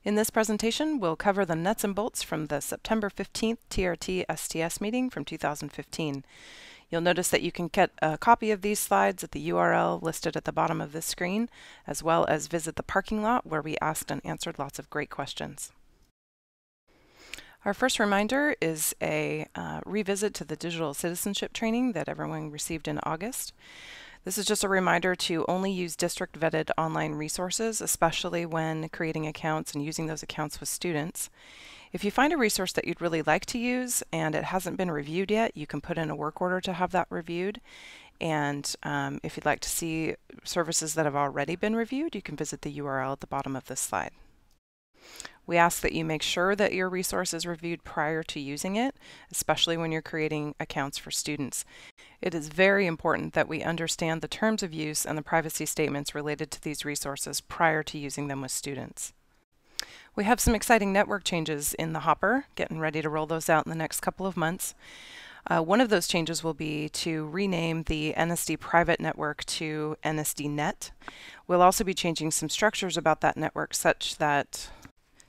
In this presentation, we'll cover the nuts and bolts from the September 15th TRTSTS meeting from 2015. You'll notice that you can get a copy of these slides at the URL listed at the bottom of this screen, as well as visit the parking lot where we asked and answered lots of great questions. Our first reminder is a revisit to the digital citizenship training that everyone received in August. This is just a reminder to only use district-vetted online resources, especially when creating accounts and using those accounts with students. If you find a resource that you'd really like to use and it hasn't been reviewed yet, you can put in a work order to have that reviewed. And if you'd like to see services that have already been reviewed, you can visit the URL at the bottom of this slide. We ask that you make sure that your resource is reviewed prior to using it, especially when you're creating accounts for students. It is very important that we understand the terms of use and the privacy statements related to these resources prior to using them with students. We have some exciting network changes in the hopper, getting ready to roll those out in the next couple of months. One of those changes will be to rename the NSD private network to NSD Net. We'll also be changing some structures about that network such that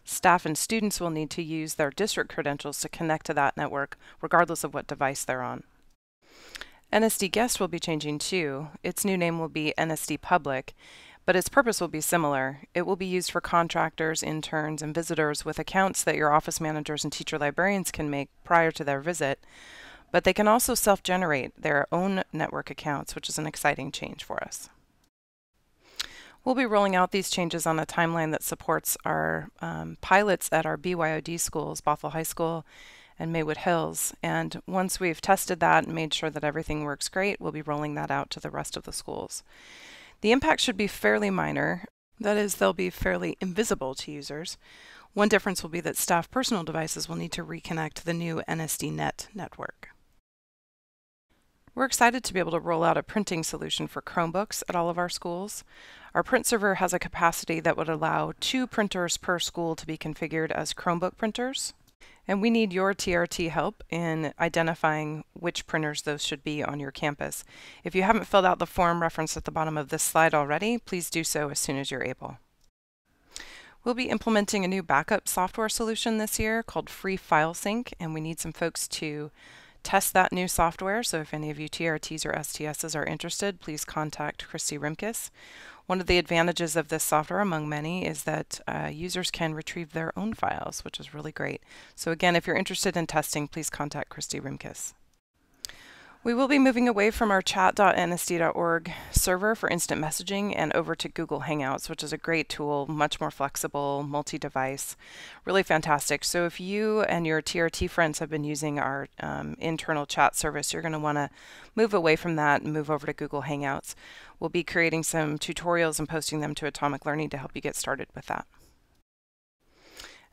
staff and students will need to use their district credentials to connect to that network, regardless of what device they're on. NSD Guest will be changing too. Its new name will be NSD Public, but its purpose will be similar. It will be used for contractors, interns, and visitors with accounts that your office managers and teacher librarians can make prior to their visit, but they can also self-generate their own network accounts, which is an exciting change for us. We'll be rolling out these changes on a timeline that supports our pilots at our BYOD schools, Bothell High School and Maywood Hills. And once we've tested that and made sure that everything works great, we'll be rolling that out to the rest of the schools. The impact should be fairly minor. That is, they'll be fairly invisible to users. One difference will be that staff personal devices will need to reconnect to the new NSD Net network. We're excited to be able to roll out a printing solution for Chromebooks at all of our schools. Our print server has a capacity that would allow 2 printers per school to be configured as Chromebook printers. And we need your TRT help in identifying which printers those should be on your campus. If you haven't filled out the form referenced at the bottom of this slide already, please do so as soon as you're able. We'll be implementing a new backup software solution this year called Free File Sync, and we need some folks to test that new software. So if any of you TRTs or STSs are interested, please contact Christy Rimkus. One of the advantages of this software, among many, is that users can retrieve their own files, which is really great. So again, if you're interested in testing, please contact Christy Rimkus. We will be moving away from our chat.nsd.org server for instant messaging and over to Google Hangouts, which is a great tool, much more flexible, multi-device, really fantastic. So if you and your TRT friends have been using our internal chat service, you're going to want to move away from that and move over to Google Hangouts. We'll be creating some tutorials and posting them to Atomic Learning to help you get started with that.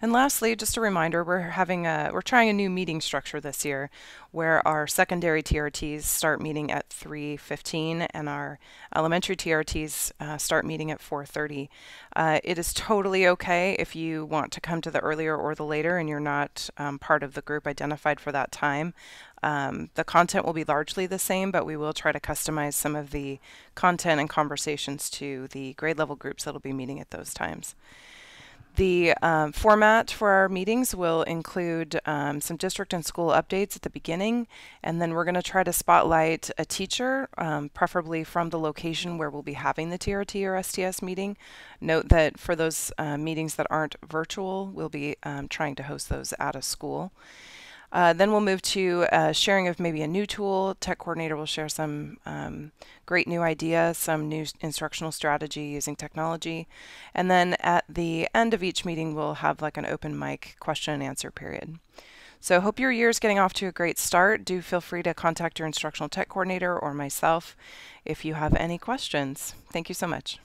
And lastly, just a reminder, we're trying a new meeting structure this year where our secondary TRTs start meeting at 3:15 and our elementary TRTs start meeting at 4:30. It is totally okay if you want to come to the earlier or the later and you're not part of the group identified for that time. The content will be largely the same, but we will try to customize some of the content and conversations to the grade level groups that will be meeting at those times. The format for our meetings will include some district and school updates at the beginning, and then we're going to try to spotlight a teacher, preferably from the location where we'll be having the TRT or STS meeting. Note that for those meetings that aren't virtual, we'll be trying to host those at a school. Then we'll move to sharing of maybe a new tool. Tech coordinator will share some great new ideas, some new instructional strategy using technology. And then at the end of each meeting, we'll have like an open mic question and answer period. So hope your year is getting off to a great start. Do feel free to contact your instructional tech coordinator or myself if you have any questions. Thank you so much.